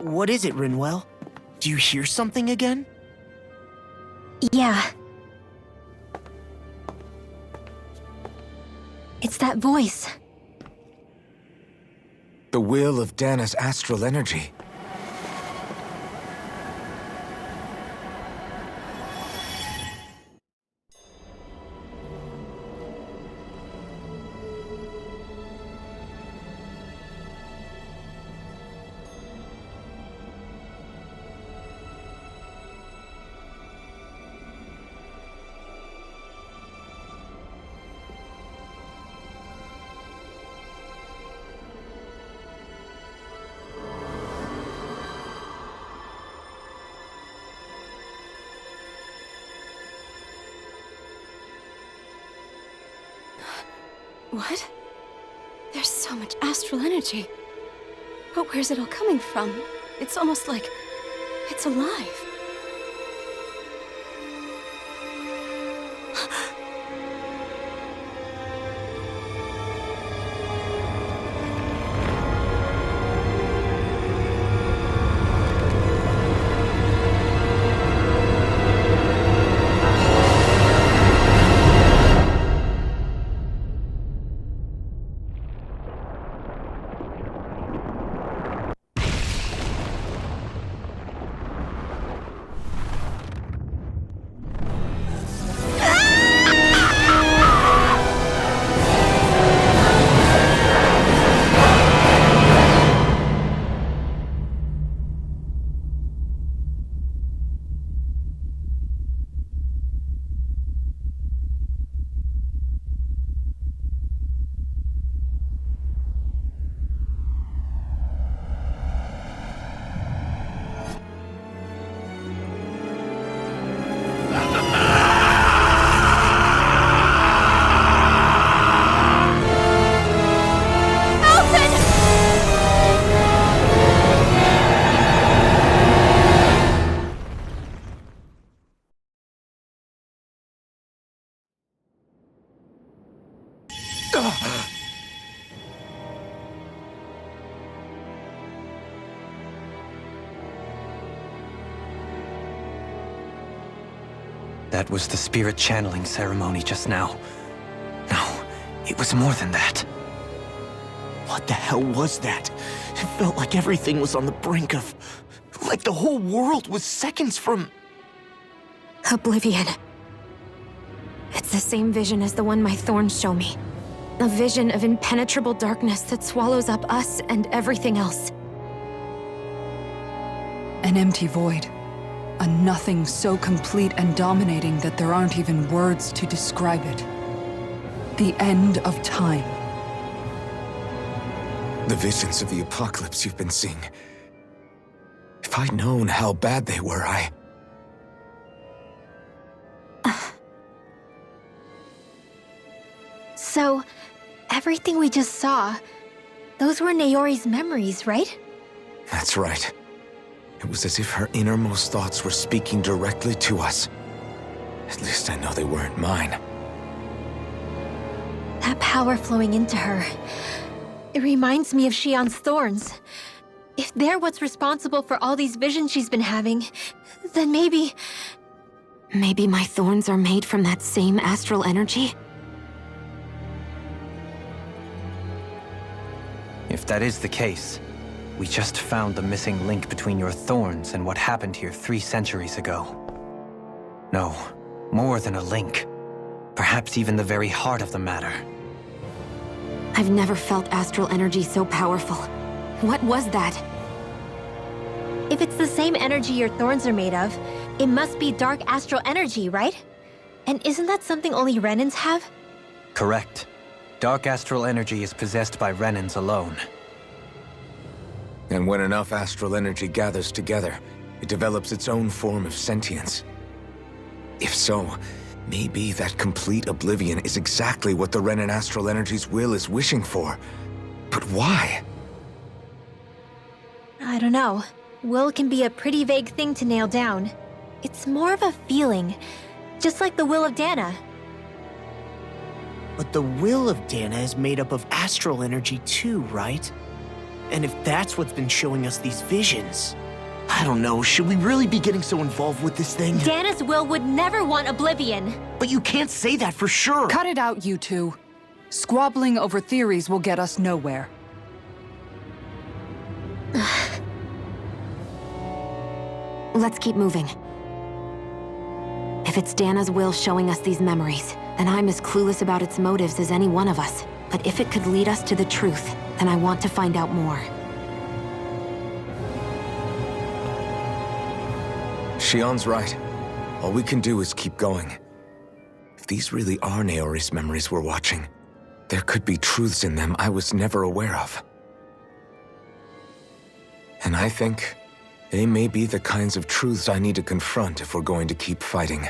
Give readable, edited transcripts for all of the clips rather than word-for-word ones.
What is it, Rinwell? Do you hear something again? Yeah. It's that voice. The will of Dana's astral energy. What? There's so much astral energy. But where's it all coming from? It's almost like it's alive. That was the spirit channeling ceremony just now. No, it was more than that. What the hell was that? It felt like everything was on the brink of... like the whole world was seconds from... Oblivion. It's the same vision as the one my thorns show me. A vision of impenetrable darkness that swallows up us and everything else. An empty void. A nothing so complete and dominating that there aren't even words to describe it. The end of time. The visions of the apocalypse you've been seeing. If I'd known how bad they were, So, everything we just saw, those were Naori's memories, right? That's right. It was as if her innermost thoughts were speaking directly to us. At least I know they weren't mine. That power flowing into her. It reminds me of Shionne's thorns. If they're what's responsible for all these visions she's been having, then maybe... Maybe my thorns are made from that same astral energy? If that is the case, we just found the missing link between your thorns and what happened here 3 centuries ago. No, more than a link. Perhaps even the very heart of the matter. I've never felt astral energy so powerful. What was that? If it's the same energy your thorns are made of, it must be dark astral energy, right? And isn't that something only Renans have? Correct. Dark astral energy is possessed by Renans alone. And when enough astral energy gathers together, it develops its own form of sentience. If so, maybe that complete oblivion is exactly what the Renan astral energy's will is wishing for. But why? I don't know. Will can be a pretty vague thing to nail down. It's more of a feeling, just like the will of Dana. But the will of Dana is made up of astral energy too, right? And if that's what's been showing us these visions... I don't know, should we really be getting so involved with this thing? Dana's will would never want Oblivion. But you can't say that for sure! Cut it out, you two. Squabbling over theories will get us nowhere. Let's keep moving. If it's Dana's will showing us these memories, then I'm as clueless about its motives as any one of us. But if it could lead us to the truth, then I want to find out more. Shion's right. All we can do is keep going. If these really are Naori's memories we're watching, there could be truths in them I was never aware of. And I think they may be the kinds of truths I need to confront if we're going to keep fighting.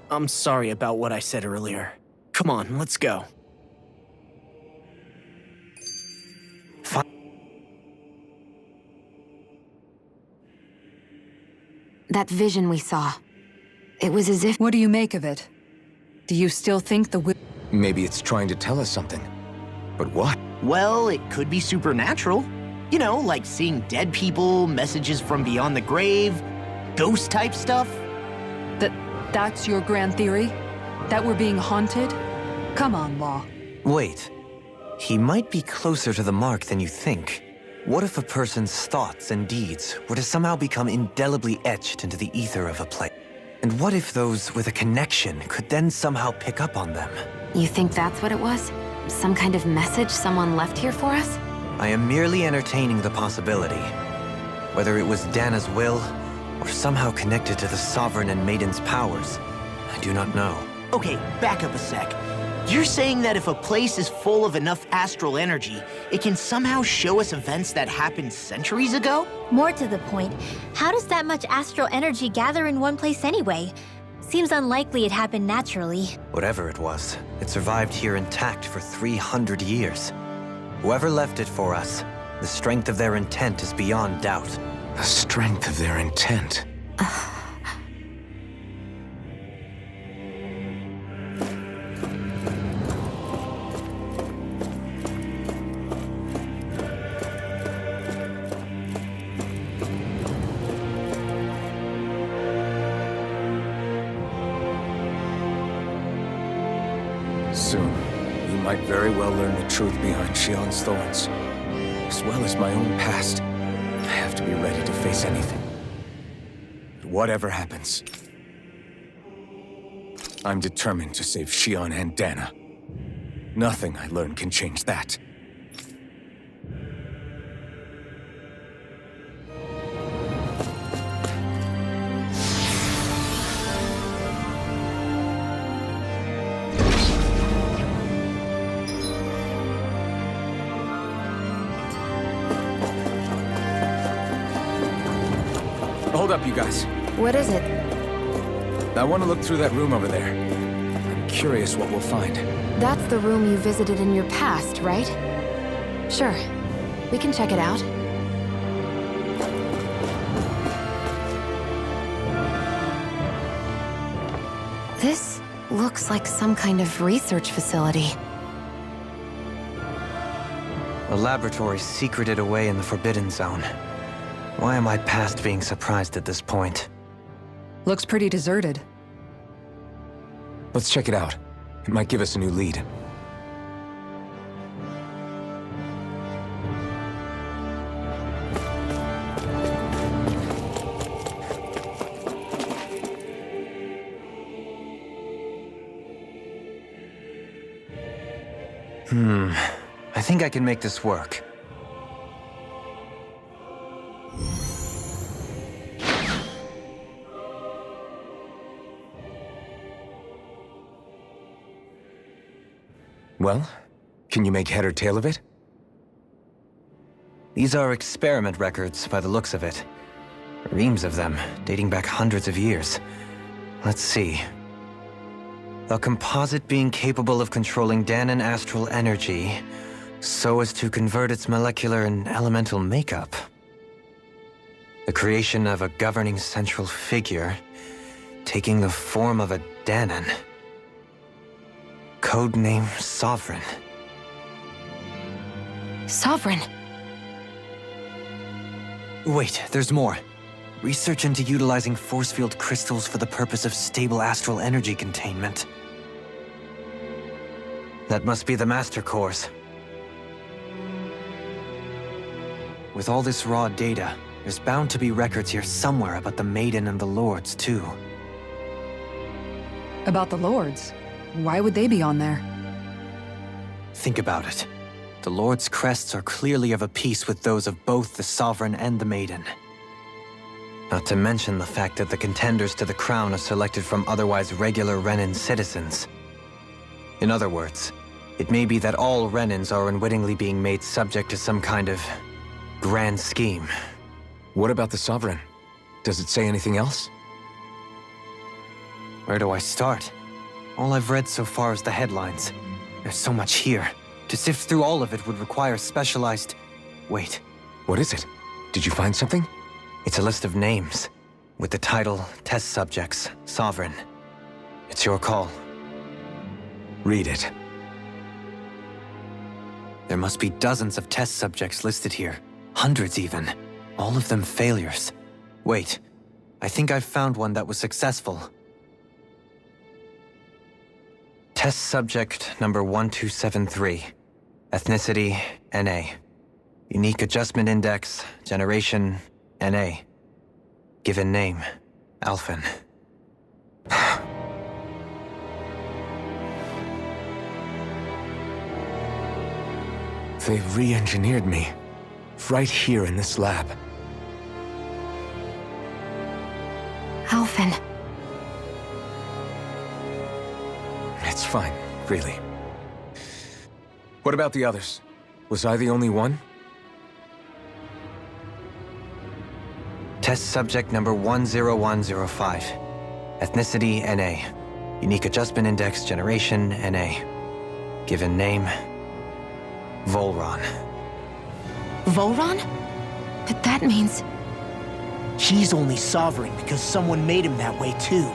I'm sorry about what I said earlier. Come on, let's go. That vision we saw. It was as if... What do you make of it? Do you still think the will... Maybe it's trying to tell us something. But what? Well, it could be supernatural. You know, like seeing dead people, messages from beyond the grave, ghost-type stuff. That's your grand theory? That we're being haunted? Come on, Law. Wait. He might be closer to the mark than you think. What if a person's thoughts and deeds were to somehow become indelibly etched into the ether of a place? And what if those with a connection could then somehow pick up on them? You think that's what it was? Some kind of message someone left here for us? I am merely entertaining the possibility. Whether it was Dana's will, or somehow connected to the Sovereign and Maiden's powers, I do not know. Okay, back up a sec. You're saying that if a place is full of enough astral energy, it can somehow show us events that happened centuries ago? More to the point, how does that much astral energy gather in one place anyway? Seems unlikely it happened naturally. Whatever it was, it survived here intact for 300 years. Whoever left it for us, the strength of their intent is beyond doubt. The strength of their intent. Soon, we might very well learn the truth behind Shion's thorns, as well as my own past. I have to be ready to face anything. But whatever happens, I'm determined to save Shion and Dana. Nothing I learn can change that. Hold up, you guys. What is it? I want to look through that room over there. I'm curious what we'll find. That's the room you visited in your past, right? Sure. We can check it out. This looks like some kind of research facility. A laboratory secreted away in the Forbidden Zone. Why am I past being surprised at this point? Looks pretty deserted. Let's check it out. It might give us a new lead. I think I can make this work. Well, can you make head or tail of it? These are experiment records by the looks of it. Reams of them, dating back hundreds of years. Let's see. A composite being capable of controlling Danan astral energy so as to convert its molecular and elemental makeup. The creation of a governing central figure, taking the form of a Danan. Codename Sovereign. Sovereign. Wait, there's more. Research into utilizing force field crystals for the purpose of stable astral energy containment. That must be the Master Cores. With all this raw data, there's bound to be records here somewhere about the Maiden and the Lords, too. About the Lords? Why would they be on there? Think about it. The Lord's crests are clearly of a piece with those of both the Sovereign and the Maiden. Not to mention the fact that the contenders to the crown are selected from otherwise regular Renan citizens. In other words, it may be that all Renans are unwittingly being made subject to some kind of grand scheme. What about the Sovereign? Does it say anything else? Where do I start? All I've read so far is the headlines. There's so much here. To sift through all of it would require specialized... Wait. What is it? Did you find something? It's a list of names, with the title, Test Subjects, Sovereign. It's your call. Read it. There must be dozens of test subjects listed here. Hundreds even. All of them failures. Wait, I think I've found one that was successful. Test subject number 1273. Ethnicity, NA. Unique Adjustment Index, Generation, NA. Given name, Alphen. They've re-engineered me. Right here in this lab. Alphen. It's fine, really. What about the others? Was I the only one? Test subject number 10105. Ethnicity, NA. Unique Adjustment Index, Generation, NA. Given name, Volron. Volron? But that means... He's only sovereign because someone made him that way too.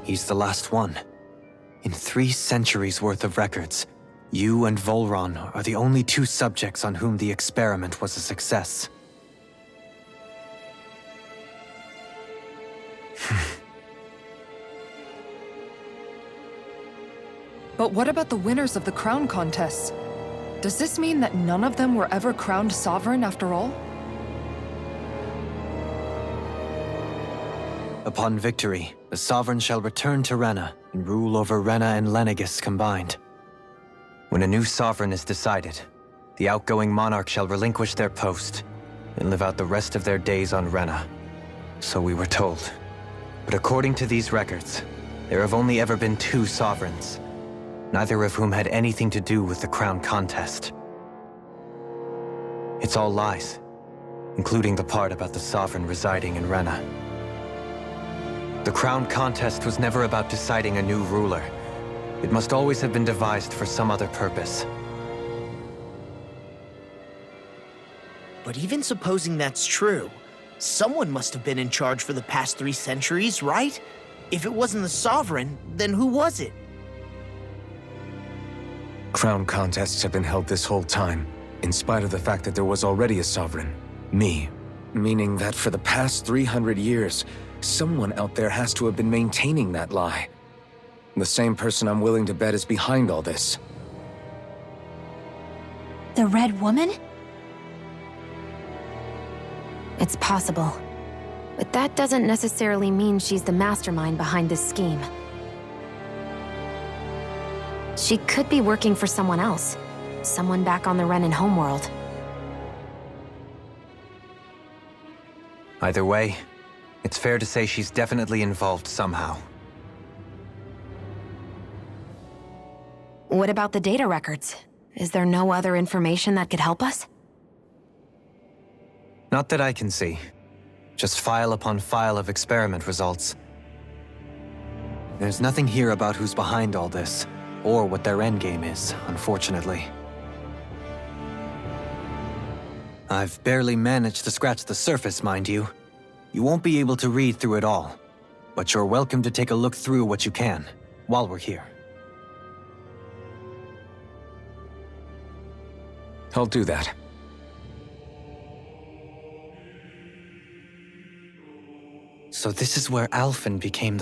He's the last one. In 3 centuries worth of records, you and Volron are the only 2 subjects on whom the experiment was a success. But what about the winners of the crown contests? Does this mean that none of them were ever crowned sovereign after all? Upon victory, the Sovereign shall return to Rena and rule over Rena and Lenegis combined. When a new Sovereign is decided, the outgoing monarch shall relinquish their post and live out the rest of their days on Rena. So we were told. But according to these records, there have only ever been 2 Sovereigns, neither of whom had anything to do with the crown contest. It's all lies, including the part about the Sovereign residing in Rena. The crown contest was never about deciding a new ruler. It must always have been devised for some other purpose. But even supposing that's true, someone must have been in charge for the past 3 centuries, right? If it wasn't the Sovereign, then who was it? Crown contests have been held this whole time, in spite of the fact that there was already a Sovereign. Me. Meaning that for the past 300 years, someone out there has to have been maintaining that lie. The same person I'm willing to bet is behind all this. The Red Woman? It's possible. But that doesn't necessarily mean she's the mastermind behind this scheme. She could be working for someone else. Someone back on the Renan homeworld. Either way, it's fair to say she's definitely involved somehow. What about the data records? Is there no other information that could help us? Not that I can see. Just file upon file of experiment results. There's nothing here about who's behind all this, or what their endgame is, unfortunately. I've barely managed to scratch the surface, mind you. You won't be able to read through it all, but you're welcome to take a look through what you can, while we're here. I'll do that. So this is where Alphen became the